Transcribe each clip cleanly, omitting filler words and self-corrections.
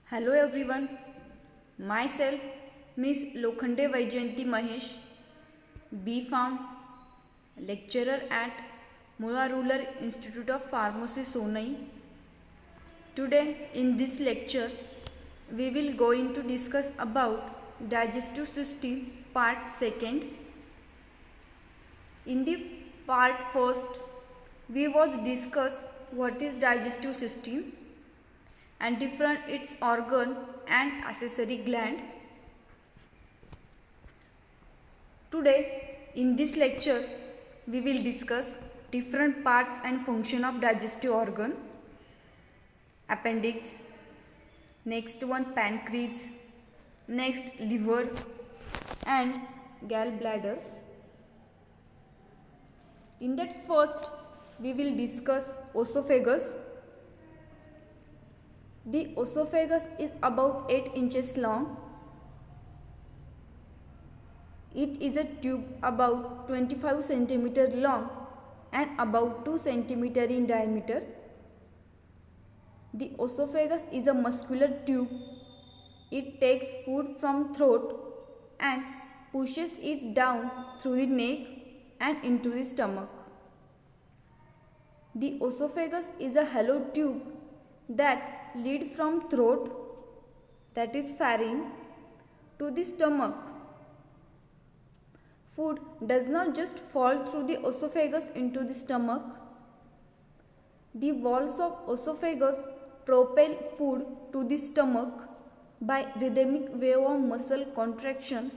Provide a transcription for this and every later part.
Hello everyone, myself Miss Lokhande Vaijayanti Mahesh, B Farm, lecturer at Mula Rural Institute of Pharmacy Sonai. Today in this lecture we will going to discuss about digestive system part 2nd. In the part 1st we was discuss what is digestive system and different its organ and accessory gland. Today in this lecture we will discuss different parts and function of digestive organ, appendix, next one pancreas, next liver and gallbladder. In that first we will discuss esophagus. The esophagus is about 8 inches long. It is a tube about 25 cm long and about 2 cm in diameter. The esophagus is a muscular tube. It takes food from throat and pushes it down through the neck and into the stomach. The esophagus is a hollow tube that lead from throat, that is pharynx, to the stomach. Food does not just fall through the esophagus into the stomach. The walls of esophagus propel food to the stomach by rhythmic wave of muscle contraction.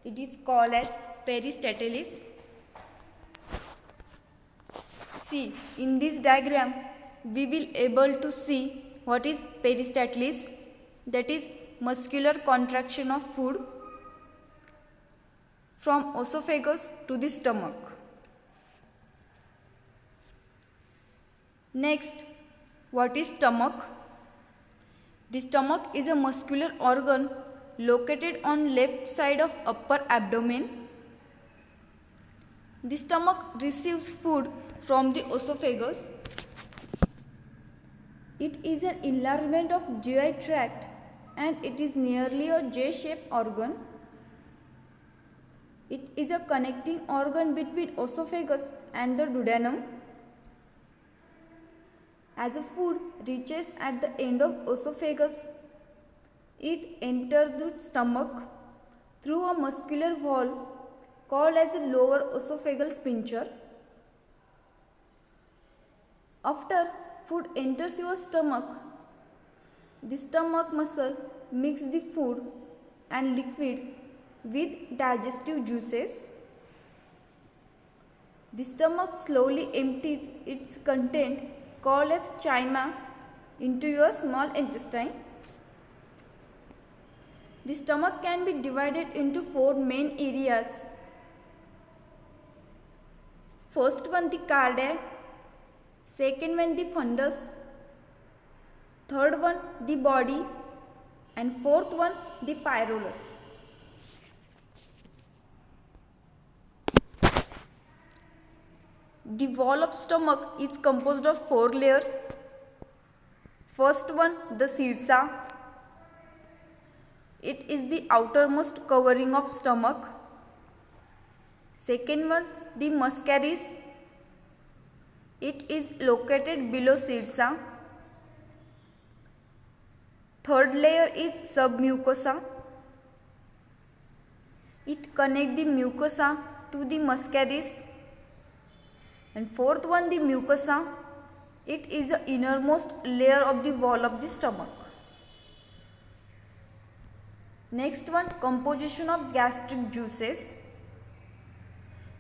It is called as peristalsis. See, in this diagram we will able to see what is peristalsis, that is muscular contraction of food from esophagus to the stomach. Next, what is stomach? The stomach is a muscular organ located on left side of upper abdomen. The stomach receives food from the esophagus. It is an enlargement of GI tract and it is nearly a J-shaped organ. It is a connecting organ between esophagus and the duodenum. As the food reaches at the end of esophagus, it enters the stomach through a muscular wall called as a lower esophageal sphincter. After food enters your stomach, the stomach muscle mix the food and liquid with digestive juices. The stomach slowly empties its content called as chyma into your small intestine. The stomach can be divided into 4 main areas. First one, the cardia. Second one, the fundus. Third one, the body. And fourth one, the pylorus. The wall of stomach is composed of 4 layers. First one, the sirsa. It is the outermost covering of stomach. Second one, the muscaris. It is located below sirsa. Third layer is submucosa. It connects the mucosa to the muscaris. And fourth one, the mucosa. It is the innermost layer of the wall of the stomach. Next one, composition of gastric juices.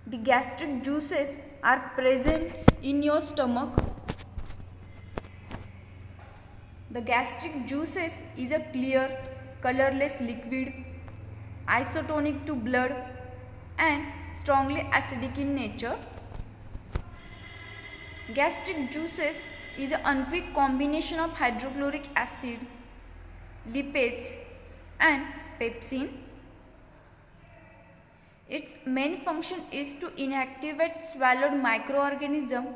The gastric juices are present in your stomach. The gastric juices is a clear, colorless liquid, isotonic to blood and strongly acidic in nature. Gastric juices is an unquick combination of hydrochloric acid, lipids and pepsin. Its main function is to inactivate swallowed microorganism,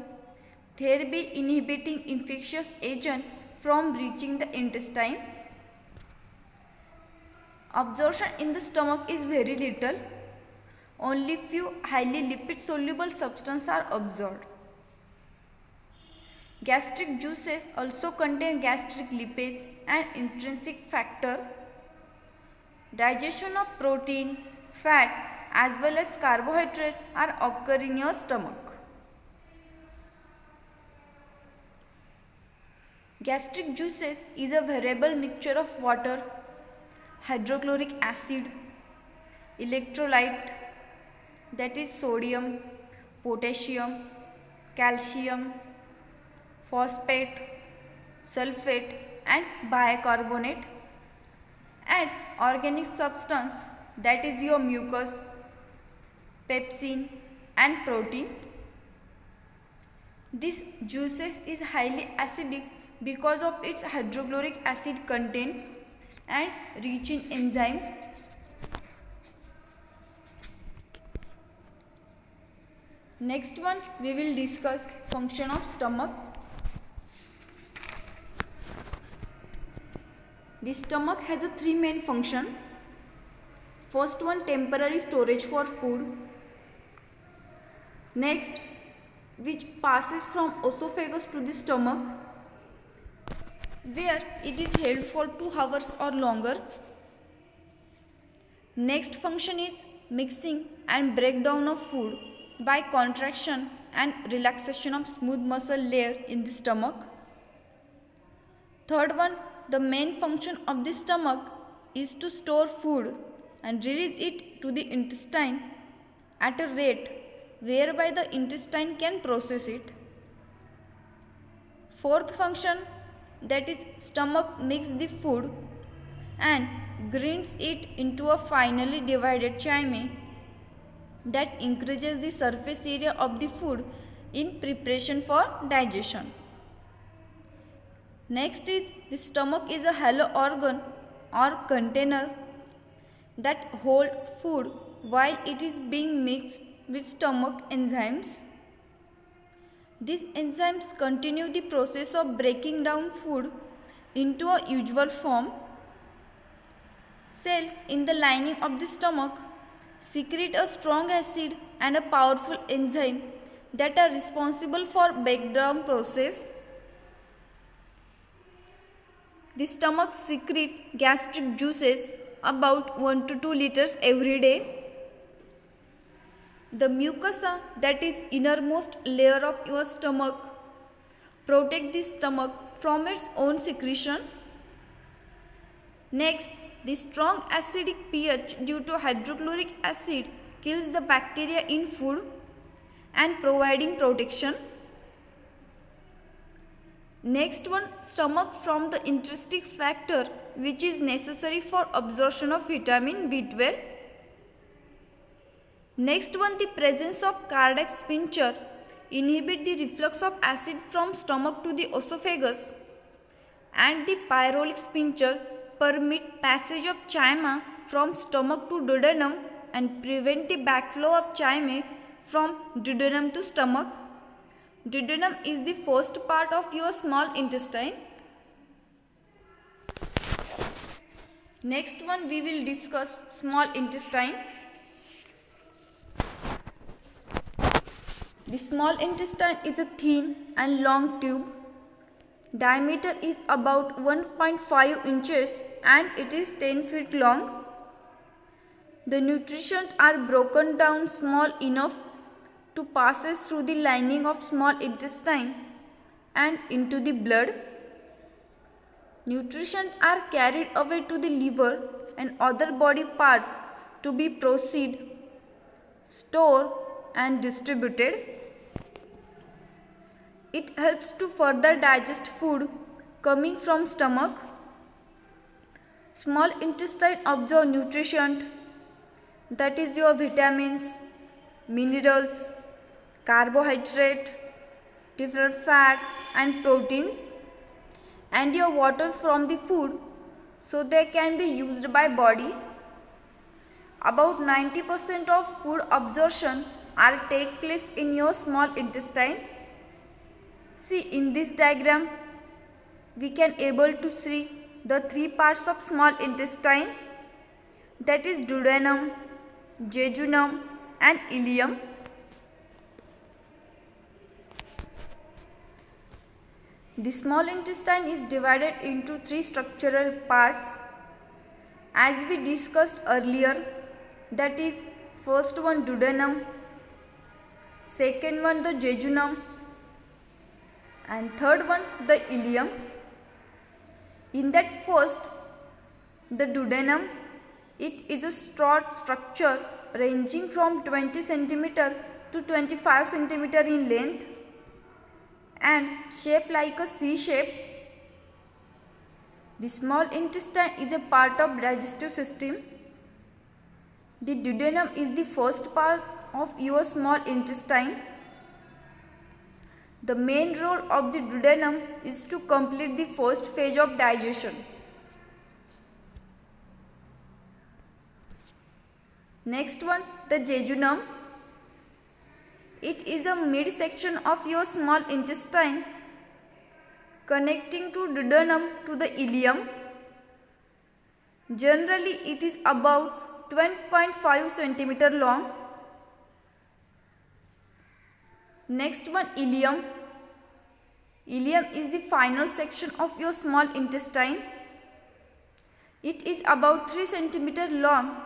thereby inhibiting infectious agent from reaching the intestine. Absorption in the stomach is very little. Only few highly lipid soluble substances are absorbed. Gastric juices also contain gastric lipids and intrinsic factor. Digestion of protein, fat as well as carbohydrate are occur in your stomach. Gastric juices is a variable mixture of water, hydrochloric acid, electrolyte that is sodium, potassium, calcium, phosphate, sulfate and bicarbonate, and organic substance that is your mucus, pepsin and protein. This juices is highly acidic because of its hydrochloric acid content and rich in enzyme. Next one we will discuss function of stomach. The stomach has a three main function. First one, temporary storage for food. Next, which passes from esophagus to the stomach, where it is held for 2 hours or longer. Next function is mixing and breakdown of food by contraction and relaxation of smooth muscle layer in the stomach. Third one, the main function of the stomach is to store food and release it to the intestine at a rate whereby the intestine can process it. Fourth function, that is stomach mix the food and grinds it into a finely divided chyme that increases the surface area of the food in preparation for digestion. Next is the stomach is a hollow organ or container that holds food while it is being mixed with stomach enzymes. These enzymes continue the process of breaking down food into a usual form. Cells in the lining of the stomach secrete a strong acid and a powerful enzyme that are responsible for breakdown process. The stomach secretes gastric juices about 1 to 2 liters every day. The mucosa, that is innermost layer of your stomach, protect the stomach from its own secretion. Next, the strong acidic pH due to hydrochloric acid kills the bacteria in food and providing protection. Next one, stomach from the intrinsic factor which is necessary for absorption of vitamin B12. Next one, the presence of cardiac sphincter inhibit the reflux of acid from stomach to the esophagus, and the pyrrolic sphincter permit passage of chyme from stomach to duodenum and prevent the backflow of chyme from duodenum to stomach. Duodenum is the first part of your small intestine. Next one we will discuss small intestine. The small intestine is a thin and long tube. Diameter is about 1.5 inches and it is 10 feet long. The nutrients are broken down small enough to passes through the lining of small intestine and into the blood. Nutrients are carried away to the liver and other body parts to be processed, stored and distributed. It helps to further digest food coming from stomach. Small intestine absorb nutrition, that is your vitamins, minerals, carbohydrate, different fats and proteins, and your water from the food, so they can be used by body. About 90% of food absorption are take place in your small intestine. See, in this diagram we can able to see the three parts of small intestine. that is duodenum, jejunum and ileum. The small intestine is divided into three structural parts as we discussed earlier, that is first one duodenum, second one the jejunum and third one the ileum. In that first, the duodenum, it is a short structure ranging from 20 cm to 25 cm in length and shaped like a C shape. The small intestine is a part of digestive system. The duodenum is the first part of your small intestine. The main role of the duodenum is to complete the first phase of digestion. Next one, the jejunum. It is a midsection of your small intestine connecting to duodenum to the ileum. Generally, it is about 12.5 cm long. Next one, ileum. Ileum is the final section of your small intestine. It is about 3 cm long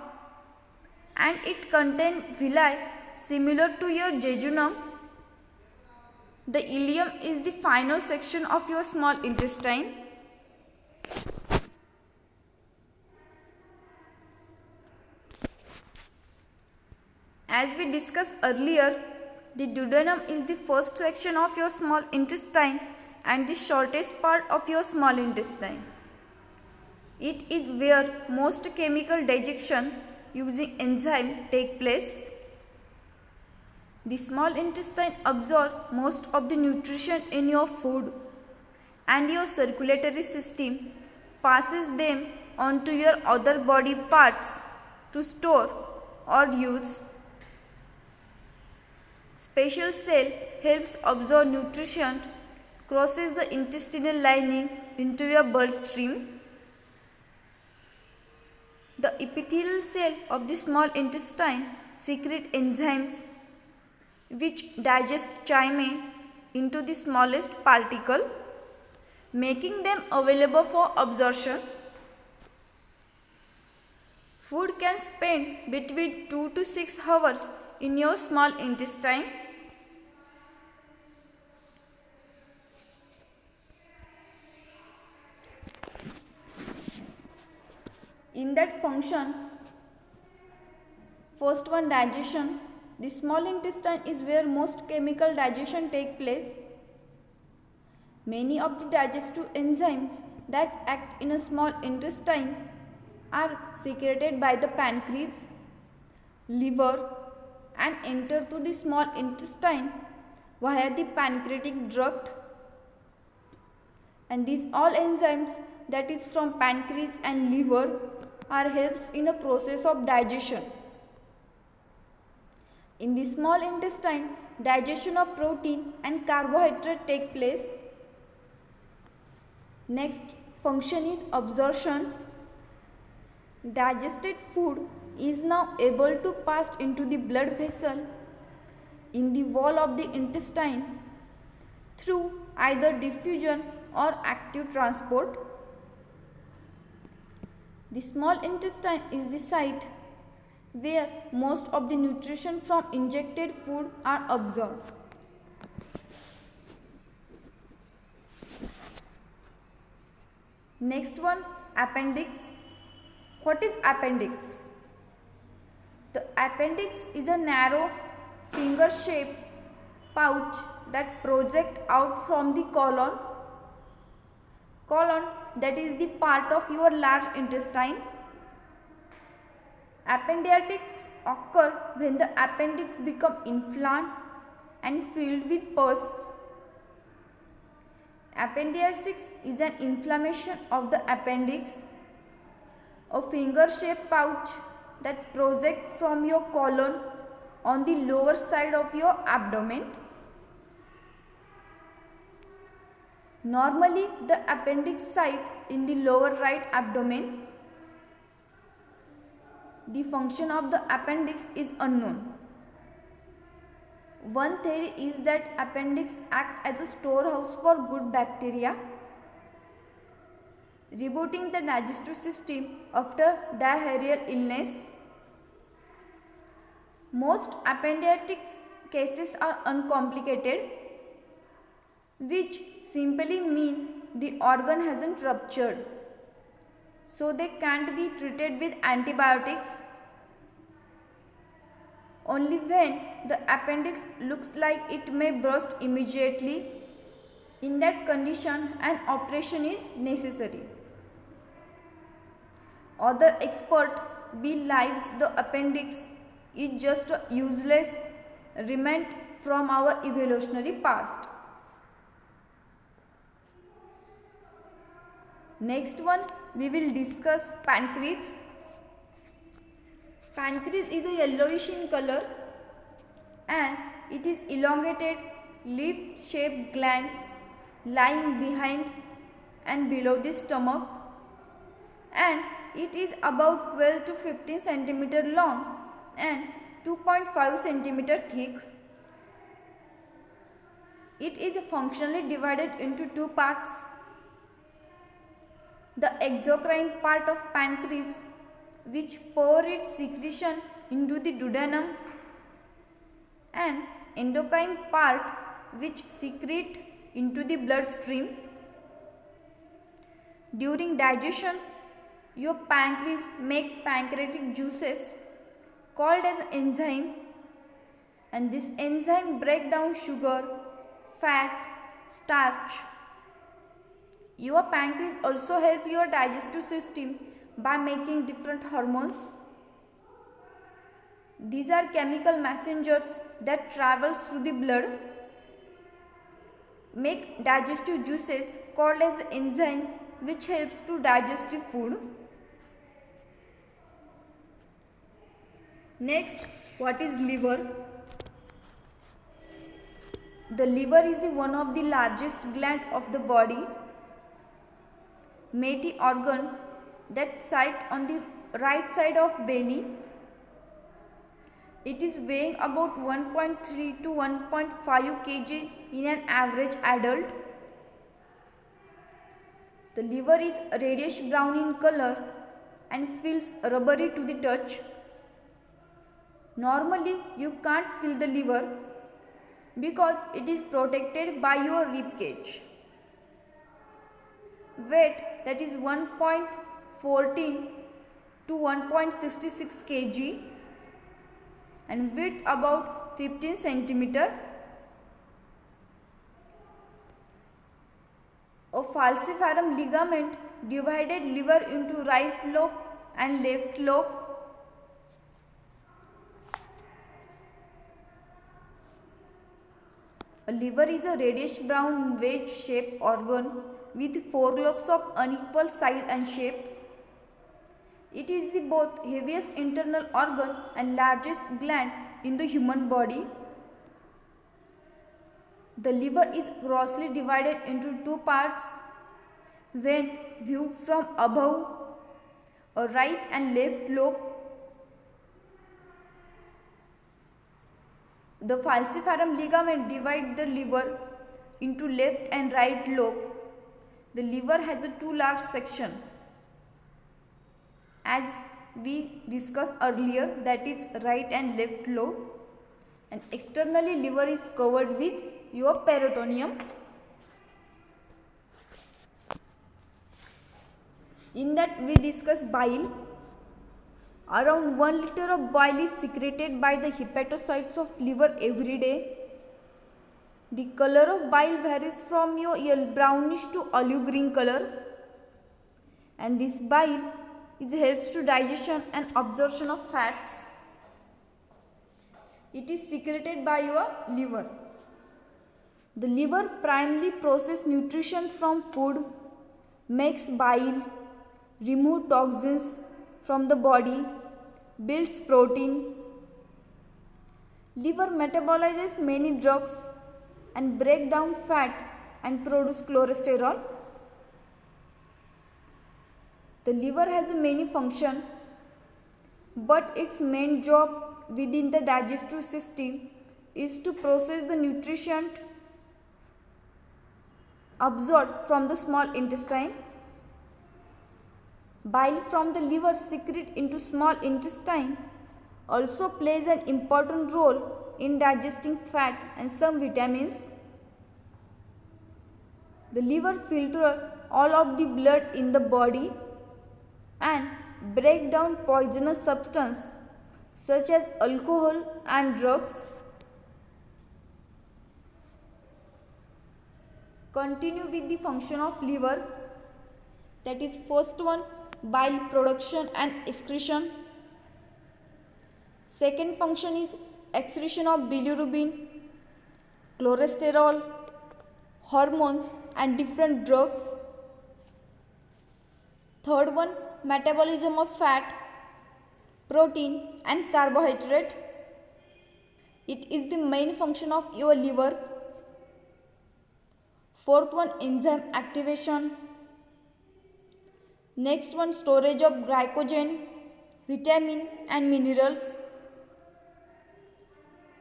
and it contains villi similar to your jejunum. The ileum is the final section of your small intestine. As we discussed earlier, the duodenum is the first section of your small intestine and the shortest part of your small intestine. It is where most chemical digestion using enzyme take place. The small intestine absorbs most of the nutrition in your food and your circulatory system passes them on to your other body parts to store or use. Special cell helps absorb nutrition, crosses the intestinal lining into your bloodstream. The epithelial cell of the small intestine secrete enzymes which digest chyme into the smallest particle, making them available for absorption. Food can spend between 2 to 6 hours in your small intestine. In that function, first one, digestion. The small intestine is where most chemical digestion take place. Many of the digestive enzymes that act in a small intestine are secreted by the pancreas, liver and enter to the small intestine via the pancreatic duct. And these all enzymes, that is from pancreas and liver, are helps in a process of digestion. In the small intestine, digestion of protein and carbohydrate take place. Next function is absorption. Digested food is now able to pass into the blood vessel in the wall of the intestine through either diffusion or active transport. The small intestine is the site where most of the nutrition from injected food are absorbed. Next one, appendix. What is appendix? The appendix is a narrow finger-shaped pouch that projects out from the colon. Colon, that is the part of your large intestine. Appendicitis occur when the appendix becomes inflamed and filled with pus. Appendicitis is an inflammation of the appendix, a finger-shaped pouch that projects from your colon on the lower side of your abdomen. Normally, the appendix site in the lower right abdomen. the function of the appendix is unknown. One theory is that appendix act as a storehouse for good bacteria, rebooting the digestive system after diarrheal illness. Most appendicitis cases are uncomplicated, which simply mean the organ hasn't ruptured, so they can't be treated with antibiotics. Only when the appendix looks like it may burst immediately, in that condition an operation is necessary. Other experts believes the appendix is just a useless remnant from our evolutionary past. Next one, we will discuss pancreas. Pancreas is a yellowish in color and it is elongated leaf-shaped gland lying behind and below the stomach, and it is about 12 to 15 cm long and 2.5 cm thick. It is functionally divided into two parts. The exocrine part of pancreas, which pour its secretion into the duodenum, and endocrine part, which secrete into the bloodstream. During digestion, your pancreas make pancreatic juices called as enzyme, and this enzyme break down sugar, fat, starch. Your pancreas also help your digestive system by making different hormones. These are chemical messengers that travels through the blood, make digestive juices called as enzymes, which helps to digest the food. Next, what is liver? The liver is one of the largest gland of the body, meaty organ that sits on the right side of belly. It is weighing about 1.3 to 1.5 kg in an average adult. The liver is reddish brown in color and feels rubbery to the touch. Normally, you can't feel the liver because it is protected by your rib cage. Weight, that is 1.14 to 1.66 kg, and width about 15 cm. A falciparum ligament divided liver into right lobe and left lobe. A liver is a reddish brown wedge shaped organ with 4 lobes of unequal size and shape. It is the both heaviest internal organ and largest gland in the human body. The liver is grossly divided into two parts when viewed from above, a right and left lobe. The falciparum ligament divides the liver into left and right lobe. The liver has a two large sections, as we discussed earlier, that is right and left lobe, and externally liver is covered with your peritoneum. In that we discuss bile. Around 1 liter of bile is secreted by the hepatocytes of liver every day. The color of bile varies from your brownish to olive green color, and this bile helps to digestion and absorption of fats. It is secreted by your liver. The liver primarily processes nutrition from food, makes bile, removes toxins from the body, builds protein. Liver metabolizes many drugs and break down fat and produce cholesterol. The liver has many functions. but its main job within the digestive system is to process the nutrition absorbed from the small intestine. Bile from the liver secreted into small intestine also plays an important role in digesting fat and some vitamins. The liver filters all of the blood in the body and break down poisonous substances such as alcohol and drugs. Continue with the function of liver, that is first one, bile production and excretion. Second function is excretion of bilirubin, cholesterol, hormones and different drugs. Third one, metabolism of fat, protein and carbohydrate. It is the main function of your liver. Fourth one, enzyme activation. Next one, storage of glycogen, vitamin and minerals.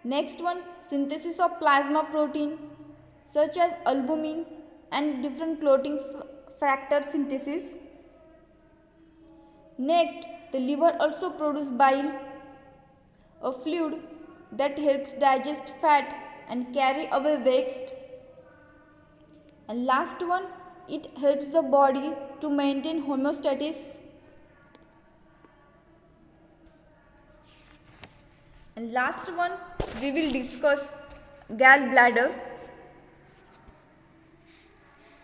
Next one, synthesis of plasma protein such as albumin and different clotting factor synthesis. Next, the liver also produces bile, a fluid that helps digest fat and carry away waste. And last one, it helps the body to maintain homeostasis. And last one, we will discuss gallbladder.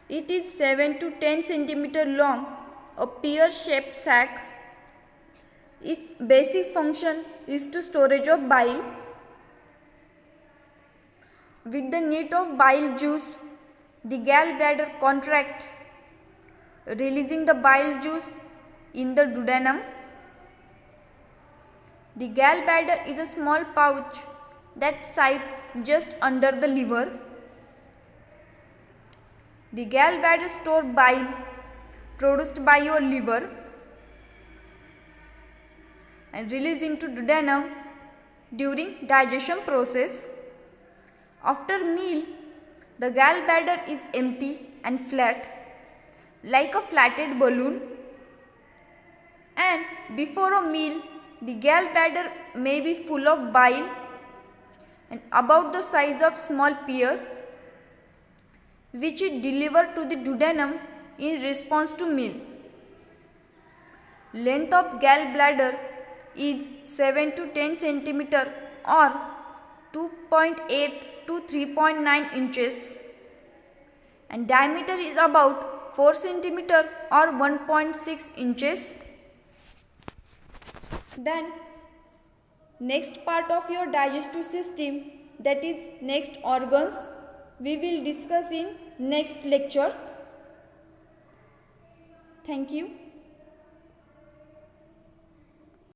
It is 7 to 10 cm long, a pear-shaped sac. Its basic function is to storage of bile. With the need of bile juice, the gallbladder contracts, releasing the bile juice in the duodenum. The gallbladder is a small pouch that sits just under the liver. The gallbladder stores bile produced by your liver and released into duodenum during digestion process. After meal, the gallbladder is empty and flat, like a flattened balloon. And before a meal, the gallbladder may be full of bile and about the size of small pear, which is delivered to the duodenum in response to meal. Length of gallbladder is 7 to 10 cm or 2.8 to 3.9 inches, and diameter is about 4 cm or 1.6 inches. Then next part of your digestive system, that is next organs, we will discuss in next lecture. Thank you.